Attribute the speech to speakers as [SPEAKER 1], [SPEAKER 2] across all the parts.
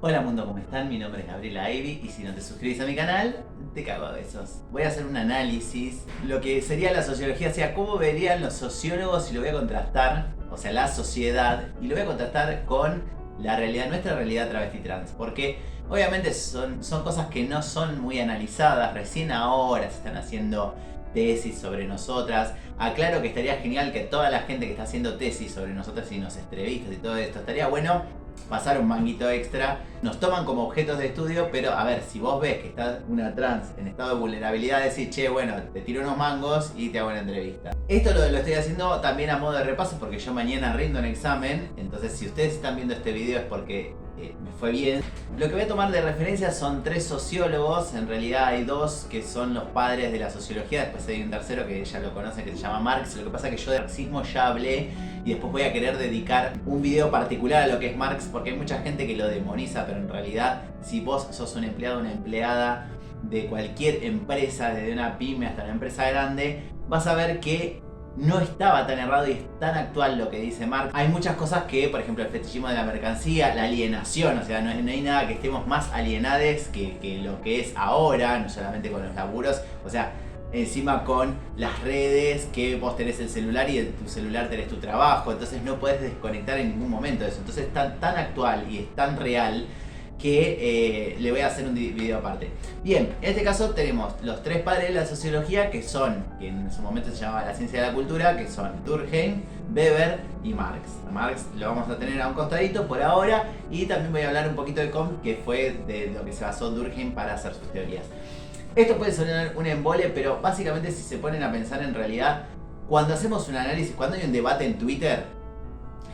[SPEAKER 1] Hola mundo, ¿cómo están? Mi nombre es Gabriela Ivy y si no te suscribís a mi canal, te cago a besos. Voy a hacer un análisis, lo que sería la sociología, o sea, cómo verían los sociólogos y lo voy a contrastar, o sea, la sociedad, y lo voy a contrastar con la realidad, nuestra realidad travesti trans, porque obviamente son cosas que no son muy analizadas, recién ahora se están haciendo tesis sobre nosotras. Aclaro que estaría genial que toda la gente que está haciendo tesis sobre nosotras y nos entrevistas y todo esto, estaría bueno pasar un manguito extra. Nos toman como objetos de estudio, pero a ver, si vos ves que está una trans en estado de vulnerabilidad, decís, che, bueno, te tiro unos mangos y te hago una entrevista. Esto lo estoy haciendo también a modo de repaso porque yo mañana rindo un examen, entonces si ustedes están viendo este video es porque me fue bien. Lo que voy a tomar de referencia son 3 sociólogos, en realidad hay 2 que son los padres de la sociología, después hay un tercero que ya lo conocen que se llama Marx. Lo que pasa es que yo de marxismo ya hablé y después voy a querer dedicar un video particular a lo que es Marx porque hay mucha gente que lo demoniza, pero en realidad si vos sos un empleado o una empleada de cualquier empresa, desde una pyme hasta una empresa grande, vas a ver que no estaba tan errado y es tan actual lo que dice Marx. Hay muchas cosas que, por ejemplo, el fetichismo de la mercancía, la alienación, o sea, no hay nada que estemos más alienades que lo que es ahora, no solamente con los laburos, o sea, encima con las redes, que vos tenés el celular y en tu celular tenés tu trabajo, entonces no podés desconectar en ningún momento de eso. Entonces es tan actual y es tan real que le voy a hacer un video aparte. Bien, en este caso tenemos los 3 padres de la sociología que en su momento se llamaba la ciencia de la cultura, que son Durkheim, Weber y Marx. Marx lo vamos a tener a un costadito por ahora y también voy a hablar un poquito de Comte, que fue de lo que se basó Durkheim para hacer sus teorías. Esto puede sonar un embole, pero básicamente si se ponen a pensar en realidad, cuando hacemos un análisis, cuando hay un debate en Twitter,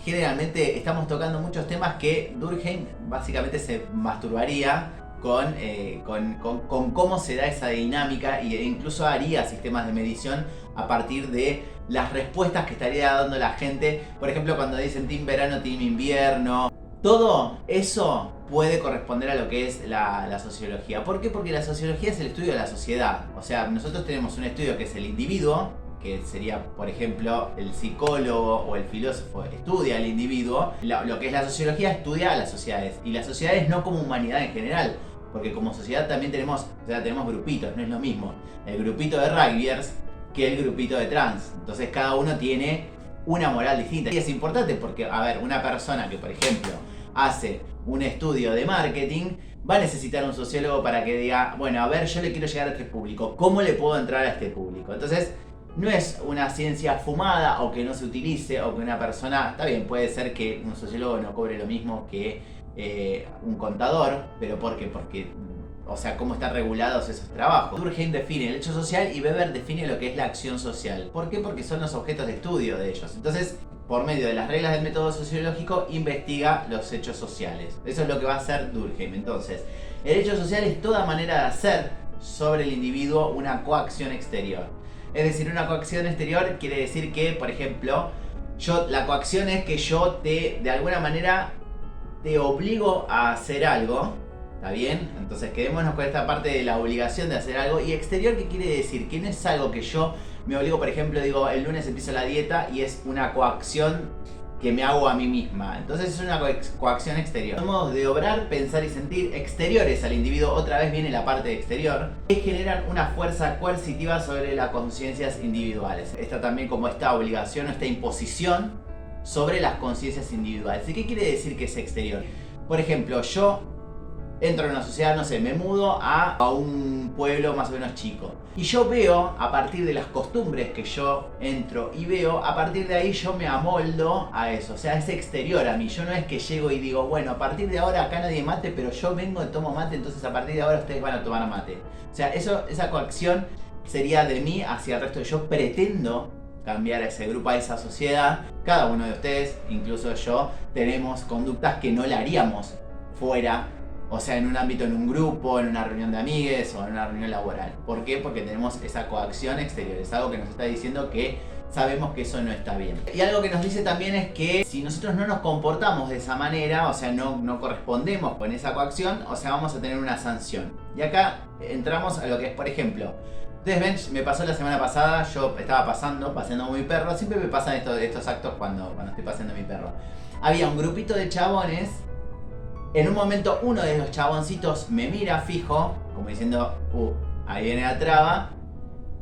[SPEAKER 1] generalmente estamos tocando muchos temas que Durkheim básicamente se masturbaría con cómo se da esa dinámica e incluso haría sistemas de medición a partir de las respuestas que estaría dando la gente. Por ejemplo, cuando dicen team verano, team invierno. Todo eso puede corresponder a lo que es la sociología. ¿Por qué? Porque la sociología es el estudio de la sociedad. O sea, nosotros tenemos un estudio que es el individuo, que sería, por ejemplo, el psicólogo o el filósofo estudia al individuo. Lo que es la sociología estudia a las sociedades. Y las sociedades no como humanidad en general, porque como sociedad también tenemos grupitos, no es lo mismo el grupito de rugbyers que el grupito de trans. Entonces cada uno tiene una moral distinta. Y es importante porque, a ver, una persona que, por ejemplo, hace un estudio de marketing, va a necesitar un sociólogo para que diga, bueno, a ver, yo le quiero llegar a este público, ¿cómo le puedo entrar a este público? Entonces, no es una ciencia fumada o que no se utilice o que una persona, está bien, puede ser que un sociólogo no cobre lo mismo que un contador, pero ¿por qué? Porque, o sea, cómo están regulados esos trabajos. Durkheim define el hecho social y Weber define lo que es la acción social. ¿Por qué? Porque son los objetos de estudio de ellos. Entonces, por medio de las reglas del método sociológico, investiga los hechos sociales. Eso es lo que va a hacer Durkheim. Entonces, el hecho social es toda manera de hacer sobre el individuo una coacción exterior. Es decir, una coacción exterior quiere decir que, por ejemplo, la coacción es que yo de alguna manera te obligo a hacer algo. ¿Está bien? Entonces quedémonos con esta parte de la obligación de hacer algo. Y exterior, ¿qué quiere decir? Que no es algo que yo me obligo, por ejemplo, digo, el lunes empiezo la dieta y es una coacción que me hago a mí misma. Entonces es una coacción exterior. Son modos de obrar, pensar y sentir exteriores al individuo. Otra vez viene la parte de exterior, que generan una fuerza coercitiva sobre las conciencias individuales. Esta también como esta obligación o esta imposición sobre las conciencias individuales. ¿Y qué quiere decir que es exterior? Por ejemplo, yo entro en una sociedad, no sé, me mudo a un pueblo más o menos chico. Y yo veo, a partir de las costumbres que yo entro y veo, a partir de ahí yo me amoldo a eso. O sea, es exterior a mí. Yo no es que llego y digo, bueno, a partir de ahora acá nadie mate, pero yo vengo y tomo mate, entonces a partir de ahora ustedes van a tomar mate. O sea, esa coacción sería de mí hacia el resto. Yo pretendo cambiar a ese grupo, a esa sociedad. Cada uno de ustedes, incluso yo, tenemos conductas que no la haríamos fuera. O sea, en un ámbito, en un grupo, en una reunión de amigues o en una reunión laboral. ¿Por qué? Porque tenemos esa coacción exterior. Es algo que nos está diciendo que sabemos que eso no está bien. Y algo que nos dice también es que si nosotros no nos comportamos de esa manera, o sea, no correspondemos con esa coacción, o sea, vamos a tener una sanción. Y acá entramos a lo que es, por ejemplo, ustedes ven, me pasó la semana pasada, yo estaba paseando con mi perro. Siempre me pasan estos actos cuando estoy paseando a mi perro. Había un grupito de chabones En un momento uno de los chaboncitos me mira fijo, como diciendo, ahí viene la traba.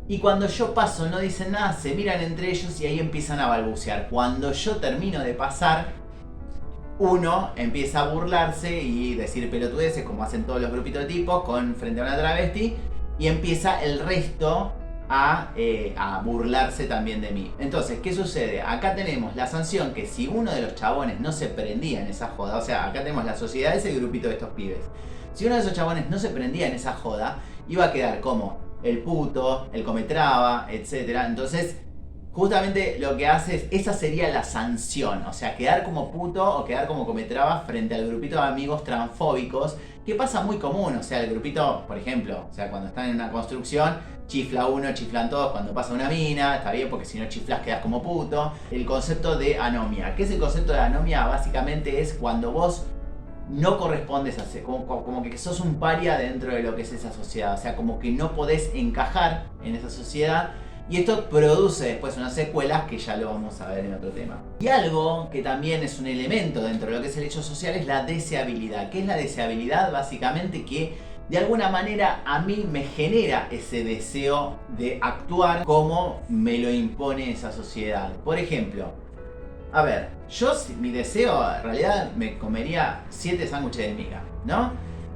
[SPEAKER 1] Y cuando yo paso no dicen nada, se miran entre ellos y ahí empiezan a balbucear. Cuando yo termino de pasar, uno empieza a burlarse y decir pelotudeces como hacen todos los grupitos de tipos frente a una travesti. Y empieza el resto a burlarse también de mí. Entonces, ¿qué sucede? Acá tenemos la sanción que si uno de los chabones no se prendía en esa joda, o sea, acá tenemos la sociedad, ese grupito de estos pibes. Si uno de esos chabones no se prendía en esa joda, iba a quedar como el puto, el cometraba, etc. Entonces, justamente lo que hace es, esa sería la sanción, o sea, quedar como puto o quedar como cometraba frente al grupito de amigos transfóbicos, que pasa muy común, o sea, el grupito, por ejemplo, o sea, cuando están en una construcción, chifla uno, chiflan todos cuando pasa una mina, está bien porque si no chiflas quedas como puto. El concepto de anomia, ¿qué es el concepto de anomia? Básicamente es cuando vos no correspondes a ser, como que sos un paria dentro de lo que es esa sociedad, o sea, como que no podés encajar en esa sociedad. Y esto produce después unas secuelas que ya lo vamos a ver en otro tema. Y algo que también es un elemento dentro de lo que es el hecho social es la deseabilidad. ¿Qué es la deseabilidad? Básicamente que de alguna manera a mí me genera ese deseo de actuar como me lo impone esa sociedad. Por ejemplo, a ver, yo mi deseo en realidad me comería 7 sándwiches de miga, ¿no?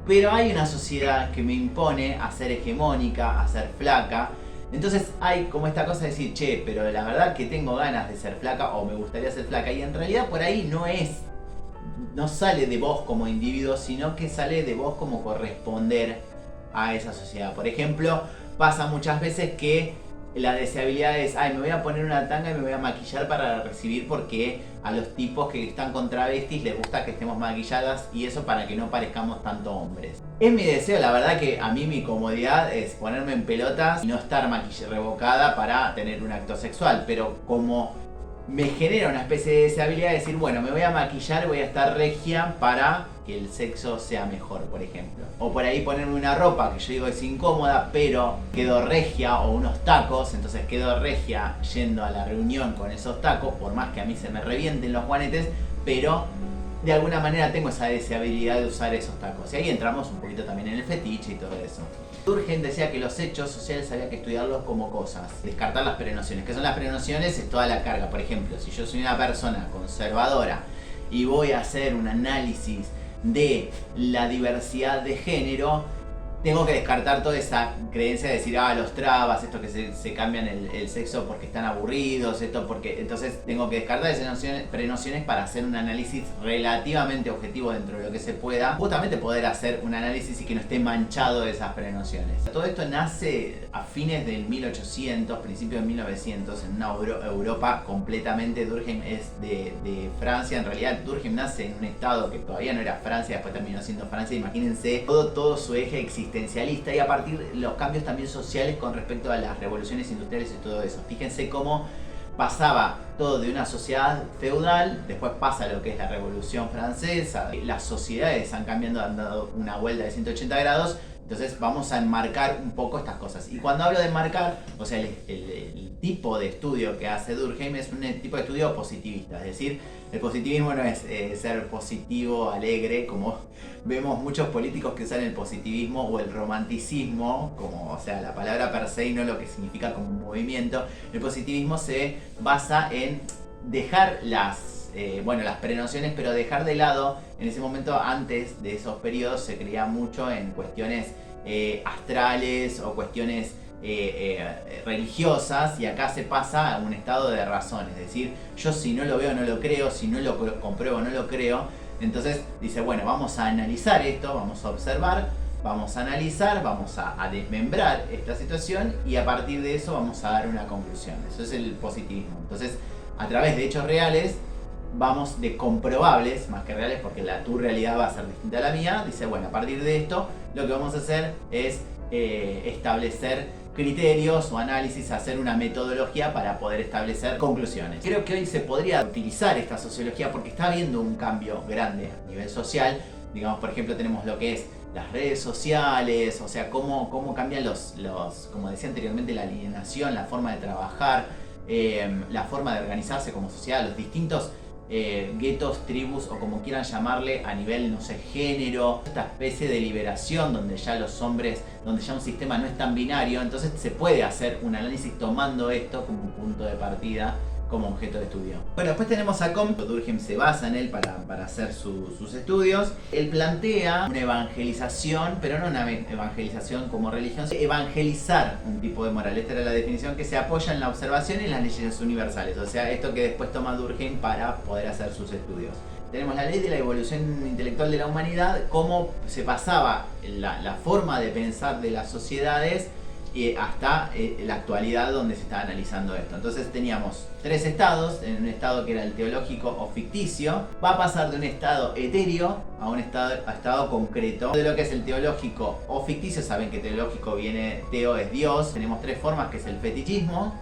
[SPEAKER 1] Pero hay una sociedad que me impone a ser hegemónica, a ser flaca. Entonces hay como esta cosa de decir, che, pero la verdad que tengo ganas de ser flaca o me gustaría ser flaca. Y en realidad por ahí no sale de vos como individuo, sino que sale de vos como corresponder a esa sociedad. Por ejemplo, pasa muchas veces que la deseabilidad es, me voy a poner una tanga y me voy a maquillar para recibir porque a los tipos que están con travestis les gusta que estemos maquilladas y eso para que no parezcamos tanto hombres. Es mi deseo, la verdad que a mí mi comodidad es ponerme en pelotas y no estar revocada para tener un acto sexual, pero como me genera una especie de deshabilidad de decir, bueno, me voy a maquillar, voy a estar regia para que el sexo sea mejor, por ejemplo. O por ahí ponerme una ropa que yo digo es incómoda, pero quedo regia, o unos tacos, entonces quedo regia yendo a la reunión con esos tacos, por más que a mí se me revienten los juanetes, pero de alguna manera tengo esa deseabilidad de usar esos tacos. Y ahí entramos un poquito también en el fetiche y todo eso. Durkheim decía que los hechos sociales había que estudiarlos como cosas, descartar las prenociones. ¿Qué son las prenociones? Es toda la carga. Por ejemplo, si yo soy una persona conservadora y voy a hacer un análisis de la diversidad de género, tengo que descartar toda esa creencia de decir, los trabas, estos que se cambian el sexo porque están aburridos, esto porque... Entonces tengo que descartar esas prenociones para hacer un análisis relativamente objetivo dentro de lo que se pueda, justamente poder hacer un análisis y que no esté manchado de esas prenociones. Todo esto nace a fines del 1800, principios de 1900, en una Europa completamente... Durkheim es de Francia, en realidad Durkheim nace en un estado que todavía no era Francia, después terminó siendo Francia. Imagínense todo su eje existencialista y a partir de los cambios también sociales con respecto a las revoluciones industriales y todo eso. Fíjense cómo pasaba todo de una sociedad feudal, después pasa lo que es la Revolución Francesa, las sociedades han cambiado, han dado una vuelta de 180 grados, entonces vamos a enmarcar un poco estas cosas. Y cuando hablo de enmarcar, o sea, el tipo de estudio que hace Durkheim es un tipo de estudio positivista, es decir, el positivismo no es ser positivo, alegre, como vemos muchos políticos que usan el positivismo o el romanticismo, como, o sea, la palabra per se y no lo que significa como un movimiento. El positivismo se basa en dejar las prenociones, pero dejar de lado, en ese momento, antes de esos periodos, se creía mucho en cuestiones astrales o cuestiones religiosas, y acá se pasa a un estado de razón, es decir, yo si no lo veo no lo creo, si no lo compruebo no lo creo. Entonces dice, bueno, vamos a analizar esto, vamos a observar, vamos a analizar, vamos a desmembrar esta situación y a partir de eso vamos a dar una conclusión. Eso es el positivismo. Entonces, a través de hechos reales, vamos de comprobables, más que reales, porque tu realidad va a ser distinta a la mía. Dice, bueno, a partir de esto, lo que vamos a hacer es establecer criterios o análisis, hacer una metodología para poder establecer conclusiones. Creo que hoy se podría utilizar esta sociología porque está habiendo un cambio grande a nivel social. Digamos, por ejemplo, tenemos lo que es las redes sociales, o sea, cómo cambian como decía anteriormente, la alienación, la forma de trabajar, la forma de organizarse como sociedad, los distintos guetos, tribus o como quieran llamarle a nivel, no sé, género, esta especie de liberación donde ya los hombres, donde ya un sistema no es tan binario, entonces se puede hacer un análisis tomando esto como un punto de partida, como objeto de estudio. Bueno, después tenemos a Comte. Durkheim se basa en él para hacer sus estudios. Él plantea una evangelización, pero no una evangelización como religión, sino evangelizar un tipo de moral. Esta era la definición, que se apoya en la observación y en las leyes universales. O sea, esto que después toma Durkheim para poder hacer sus estudios. Tenemos la ley de la evolución intelectual de la humanidad, cómo se pasaba la forma de pensar de las sociedades hasta la actualidad, donde se está analizando esto. Entonces teníamos 3 estados, en un estado que era el teológico o ficticio, va a pasar de un estado etéreo a un estado concreto. De lo que es el teológico o ficticio, saben que teológico viene, teo es Dios, tenemos 3 formas, que es el fetichismo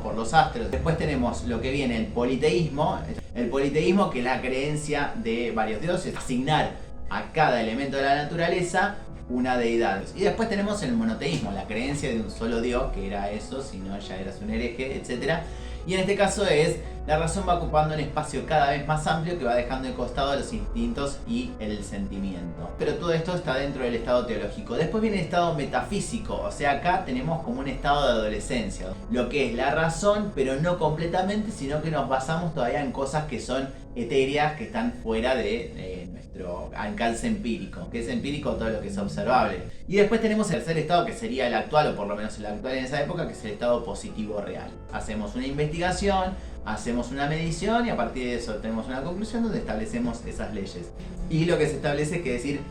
[SPEAKER 1] por los astros. Después tenemos lo que viene el politeísmo que es la creencia de varios dioses, asignar a cada elemento de la naturaleza una deidad. Y después tenemos el monoteísmo, la creencia de un solo Dios, que era eso, si no ya eras un hereje, etc. Y en este caso la razón va ocupando un espacio cada vez más amplio que va dejando de costado los instintos y el sentimiento. Pero todo esto está dentro del estado teológico. Después viene el estado metafísico, o sea, acá tenemos como un estado de adolescencia, lo que es la razón, pero no completamente, sino que nos basamos todavía en cosas que son etéreas, que están fuera de nuestro alcance empírico, que es empírico todo lo que es observable. Y después tenemos el tercer estado, que sería el actual, o por lo menos el actual en esa época, que es el estado positivo real. Hacemos una investigación, hacemos una medición y a partir de eso tenemos una conclusión donde establecemos esas leyes. Y lo que se establece es que decir,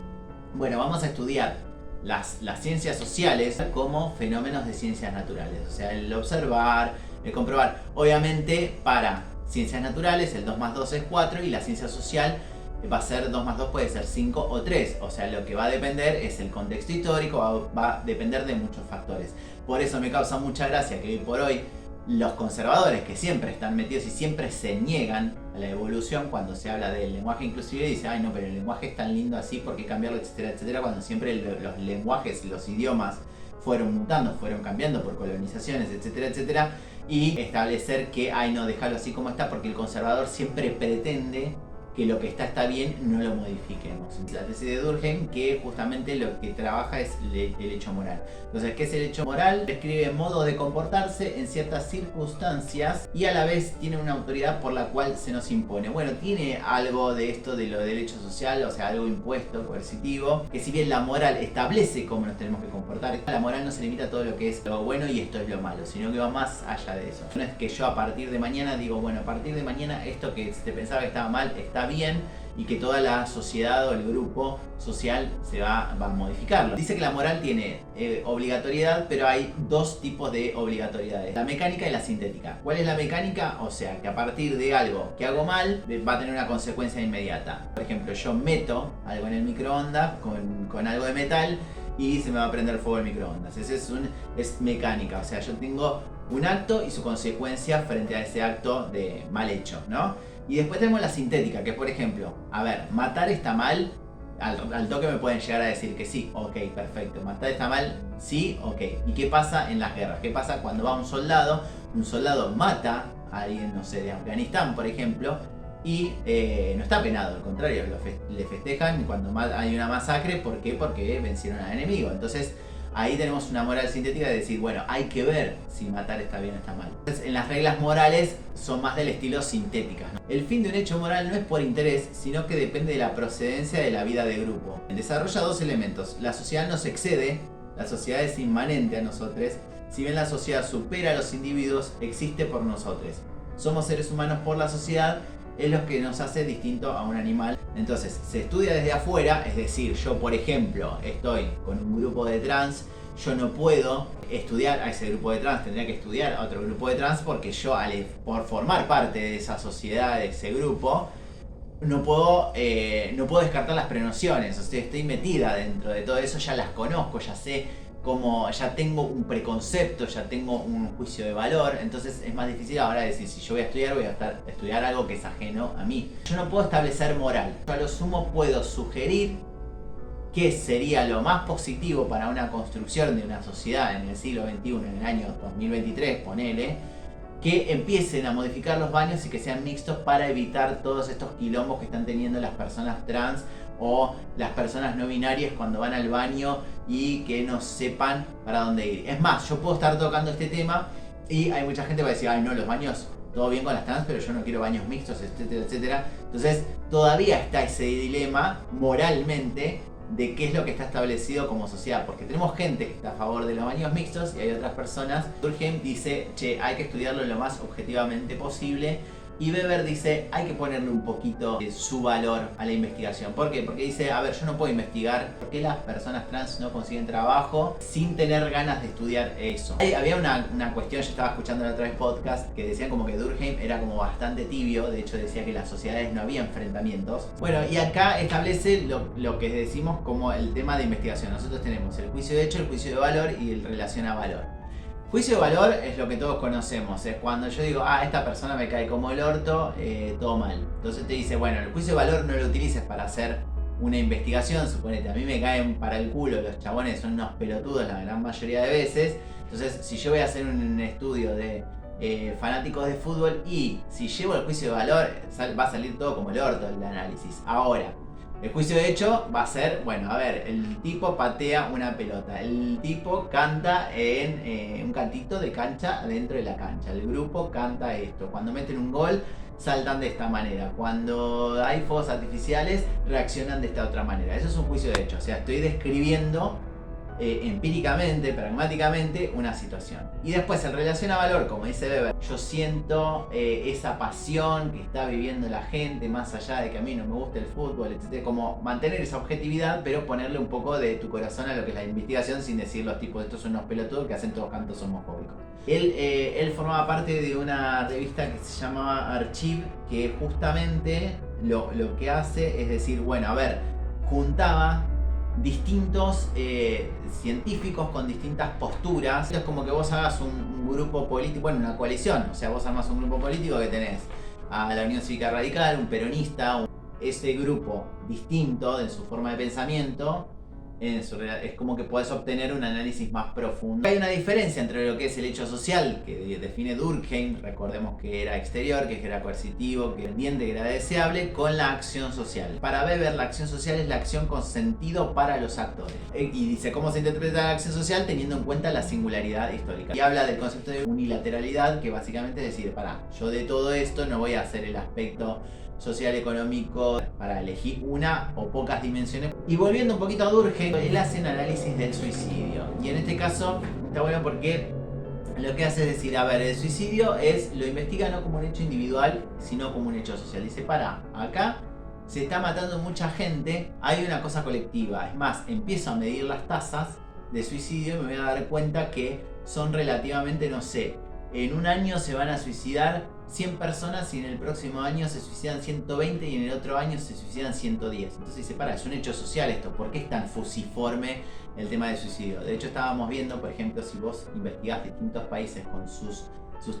[SPEAKER 1] bueno, vamos a estudiar las ciencias sociales como fenómenos de ciencias naturales. O sea, el observar, el comprobar. Obviamente para ciencias naturales el 2 más 2 es 4 y la ciencia social va a ser 2 más 2 puede ser 5 o 3. O sea, lo que va a depender es el contexto histórico, va a depender de muchos factores. Por eso me causa mucha gracia que hoy por hoy los conservadores, que siempre están metidos y siempre se niegan a la evolución cuando se habla del lenguaje inclusive, dicen, ay no, pero el lenguaje es tan lindo así, ¿por qué cambiarlo? Etcétera, etcétera, cuando siempre los lenguajes, los idiomas fueron mutando, fueron cambiando por colonizaciones, etcétera, etcétera, y establecer que, ay no, déjalo así como está, porque el conservador siempre pretende que lo que está bien, no lo modifiquemos. La tesis de Durkheim, que justamente lo que trabaja es el hecho moral. Entonces, ¿qué es el hecho moral? Describe modos de comportarse en ciertas circunstancias y a la vez tiene una autoridad por la cual se nos impone. Bueno, tiene algo de esto de lo del hecho social, o sea, algo impuesto, coercitivo, que si bien la moral establece cómo nos tenemos que comportar, la moral no se limita a todo lo que es lo bueno y esto es lo malo, sino que va más allá de eso. No es que yo a partir de mañana digo, bueno, a partir de mañana esto que se pensaba que estaba mal, está bien, y que toda la sociedad o el grupo social se va a modificarlo. Dice que la moral tiene obligatoriedad, pero hay 2 tipos de obligatoriedades: la mecánica y la sintética. ¿Cuál es la mecánica? O sea, que a partir de algo que hago mal va a tener una consecuencia inmediata. Por ejemplo, yo meto algo en el microondas con algo de metal y se me va a prender fuego el microondas. Ese es mecánica, o sea, yo tengo un acto y su consecuencia frente a ese acto de mal hecho, ¿no? Y después tenemos la sintética, que es, por ejemplo, a ver, matar está mal, al toque me pueden llegar a decir que sí, ok, perfecto, matar está mal, sí, ok. ¿Y qué pasa en las guerras? ¿Qué pasa cuando va un soldado mata a alguien, no sé, de Afganistán, por ejemplo, y no está penado, al contrario, le festejan cuando hay una masacre? ¿Por qué? Porque vencieron al enemigo. Entonces, ahí tenemos una moral sintética de decir, bueno, hay que ver si matar está bien o está mal. Entonces, en las reglas morales son más del estilo sintéticas, ¿no? El fin de un hecho moral no es por interés, sino que depende de la procedencia de la vida de grupo. Desarrolla 2 elementos. La sociedad nos excede, la sociedad es inmanente a nosotros. Si bien la sociedad supera a los individuos, existe por nosotros. Somos seres humanos por la sociedad, es lo que nos hace distinto a un animal. Entonces, se estudia desde afuera, es decir, yo por ejemplo estoy con un grupo de trans, yo no puedo estudiar a ese grupo de trans, tendría que estudiar a otro grupo de trans, porque yo por formar parte de esa sociedad, de ese grupo, no puedo descartar las prenociones. O sea, estoy metida dentro de todo eso, ya las conozco, ya sé como, ya tengo un preconcepto, ya tengo un juicio de valor. Entonces es más difícil ahora decir, si yo voy a estudiar algo que es ajeno a mí. Yo no puedo establecer moral, yo a lo sumo puedo sugerir qué sería lo más positivo para una construcción de una sociedad en el siglo XXI, en el año 2023, ponele, que empiecen a modificar los baños y que sean mixtos para evitar todos estos quilombos que están teniendo las personas trans o las personas no binarias cuando van al baño y que no sepan para dónde ir. Es más, yo puedo estar tocando este tema y hay mucha gente que va a decir, ay no, los baños, todo bien con las trans, pero yo no quiero baños mixtos, etcétera, etcétera. Entonces todavía está ese dilema moralmente de qué es lo que está establecido como sociedad, porque tenemos gente que está a favor de los baños mixtos y hay otras personas. Durkheim dice, che, hay que estudiarlo lo más objetivamente posible, y Weber dice, hay que ponerle un poquito de su valor a la investigación. ¿Por qué? Porque dice, a ver, yo no puedo investigar por qué las personas trans no consiguen trabajo sin tener ganas de estudiar eso. Había una cuestión, yo estaba escuchando la otra vez podcast, que decían como que Durkheim era como bastante tibio, de hecho decía que en las sociedades no había enfrentamientos. Bueno, y acá establece lo que decimos como el tema de investigación. Nosotros tenemos el juicio de hecho, el juicio de valor y el relación a valor. Juicio de valor es lo que todos conocemos, es cuando yo digo, esta persona me cae como el orto, todo mal. Entonces te dice, bueno, el juicio de valor no lo utilices para hacer una investigación, suponete, a mí me caen para el culo, los chabones son unos pelotudos la gran mayoría de veces. Entonces, si yo voy a hacer un estudio de fanáticos de fútbol y si llevo el juicio de valor, va a salir todo como el orto el análisis. Ahora, el juicio de hecho va a ser, bueno, a ver, el tipo patea una pelota, el tipo canta en un cantito de cancha dentro de la cancha, el grupo canta esto, cuando meten un gol saltan de esta manera, cuando hay fuegos artificiales reaccionan de esta otra manera. Eso es un juicio de hecho, o sea, estoy describiendo empíricamente, pragmáticamente, una situación. Y después en relación a valor, como dice Weber, yo siento esa pasión que está viviendo la gente, más allá de que a mí no me gusta el fútbol, etc. Como mantener esa objetividad, pero ponerle un poco de tu corazón a lo que es la investigación, sin decir los tipos, estos son unos pelotudos que hacen todos cantos homofóbicos. Él formaba parte de una revista que se llamaba Archive, que justamente lo que hace es decir, bueno, a ver, juntaba distintos científicos con distintas posturas. Es como que vos hagas un grupo político, bueno, una coalición, o sea, vos armás un grupo político que tenés a la Unión Cívica Radical, un peronista, ese grupo distinto en su forma de pensamiento, es como que podés obtener un análisis más profundo. Hay una diferencia entre lo que es el hecho social, que define Durkheim, recordemos que era exterior, que era coercitivo, que era pendiente, que era deseable, con la acción social. Para Weber, la acción social es la acción con sentido para los actores. Y dice cómo se interpreta la acción social teniendo en cuenta la singularidad histórica. Y habla del concepto de unilateralidad, que básicamente es decir, yo de todo esto no voy a hacer el aspecto social, económico, para elegir una o pocas dimensiones. Y volviendo un poquito a Durkheim, él hace un análisis del suicidio. Y en este caso está bueno porque lo que hace es decir, a ver, el suicidio lo investiga no como un hecho individual, sino como un hecho social. Dice, acá se está matando mucha gente, hay una cosa colectiva. Es más, empiezo a medir las tasas de suicidio y me voy a dar cuenta que son relativamente, no sé, en un año se van a suicidar 100 personas y en el próximo año se suicidan 120 y en el otro año se suicidan 110. Entonces dice, es un hecho social esto, ¿por qué es tan fusiforme el tema del suicidio? De hecho estábamos viendo, por ejemplo, si vos investigás distintos países con sus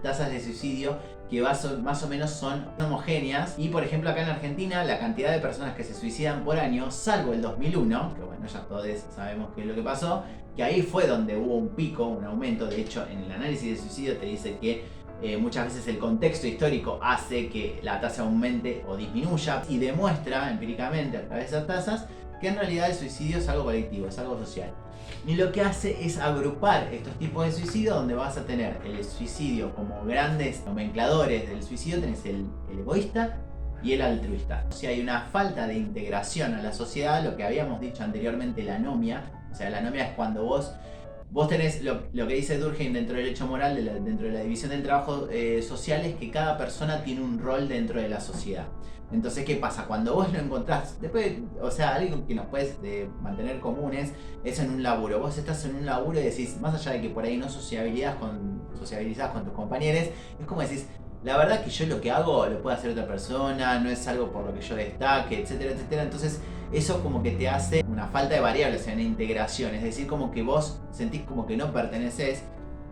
[SPEAKER 1] tasas de suicidio, que más o menos son homogéneas. Y por ejemplo acá en Argentina la cantidad de personas que se suicidan por año, salvo el 2001, que bueno, ya todos sabemos qué es lo que pasó, que ahí fue donde hubo un pico, un aumento. De hecho en el análisis de suicidio te dice que muchas veces el contexto histórico hace que la tasa aumente o disminuya, y demuestra empíricamente a través de esas tasas que en realidad el suicidio es algo colectivo, es algo social. Y lo que hace es agrupar estos tipos de suicidio, donde vas a tener el suicidio como grandes nomencladores del suicidio. Tenés el egoísta y el altruista. O sea, hay una falta de integración a la sociedad, lo que habíamos dicho anteriormente, la anomia. O sea, la anomia es cuando vos tenés lo que dice Durkheim dentro del hecho moral, dentro de la división del trabajo social, es que cada persona tiene un rol dentro de la sociedad. Entonces, ¿qué pasa? Cuando vos lo encontrás, después, o sea, algo que nos puedes mantener comunes es en un laburo. Vos estás en un laburo y decís, más allá de que por ahí no sociabilizás con tus compañeros, es como decís, la verdad que yo lo que hago lo puede hacer otra persona, no es algo por lo que yo destaque, etcétera, etcétera. Entonces eso como que te hace una falta de variables, una integración, es decir, como que vos sentís como que no perteneces,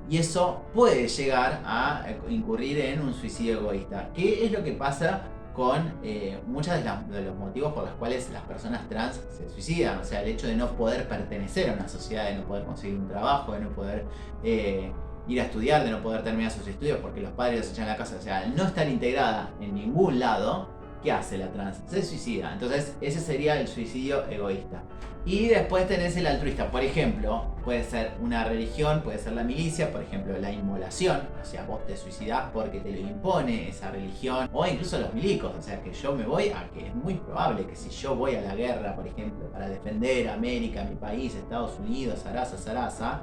[SPEAKER 1] y eso puede llegar a incurrir en un suicidio egoísta. ¿Qué es lo que pasa con muchos de los motivos por los cuales las personas trans se suicidan? O sea, el hecho de no poder pertenecer a una sociedad, de no poder conseguir un trabajo, de no poder ir a estudiar, de no poder terminar sus estudios porque los padres los echan a la casa, o sea, al no estar integrada en ningún lado, ¿qué hace la trans? Se suicida. Entonces ese sería el suicidio egoísta. Y después tenés el altruista. Por ejemplo, puede ser una religión, puede ser la milicia, por ejemplo la inmolación. O sea, vos te suicidás porque te lo impone esa religión. O incluso los milicos. O sea, que yo me voy a que es muy probable que si yo voy a la guerra, por ejemplo, para defender a América, mi país, Estados Unidos, Sarasa,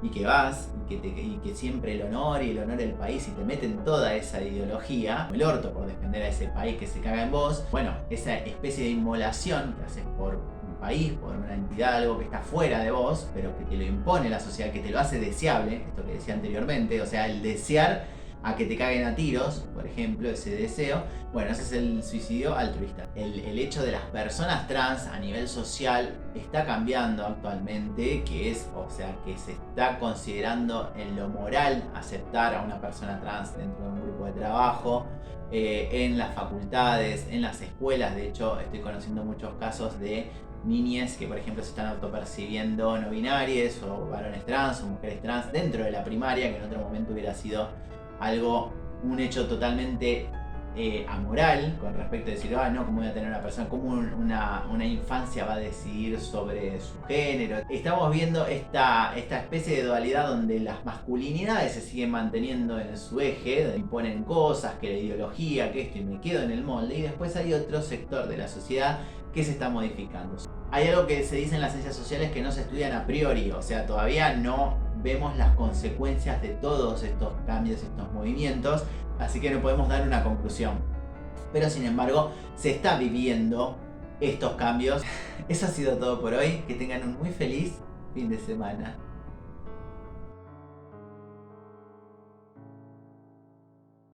[SPEAKER 1] y que vas, y que siempre el honor y el honor del país, y te meten toda esa ideología, el orto por defender a ese país que se caga en vos, bueno, esa especie de inmolación que haces por un país, por una entidad, algo que está fuera de vos, pero que te lo impone la sociedad, que te lo hace deseable, esto que decía anteriormente, o sea, el desear a que te caguen a tiros, por ejemplo, ese deseo, bueno, ese es el suicidio altruista. El hecho de las personas trans a nivel social está cambiando actualmente, que es, o sea, que se está considerando en lo moral aceptar a una persona trans dentro de un grupo de trabajo, en las facultades, en las escuelas. De hecho, estoy conociendo muchos casos de niñas que, por ejemplo, se están autopercibiendo no binarias o varones trans o mujeres trans dentro de la primaria, que en otro momento hubiera sido un hecho totalmente amoral con respecto a decir, no, ¿cómo voy a tener una persona? ¿Cómo una infancia va a decidir sobre su género? Estamos viendo esta especie de dualidad donde las masculinidades se siguen manteniendo en su eje, donde imponen cosas, que la ideología, que esto, y me quedo en el molde, y después hay otro sector de la sociedad que se está modificando. Hay algo que se dice en las ciencias sociales que no se estudian a priori, o sea, todavía no vemos las consecuencias de todos estos cambios, estos movimientos, así que no podemos dar una conclusión. Pero sin embargo, se está viviendo estos cambios. Eso ha sido todo por hoy. Que tengan un muy feliz fin de semana.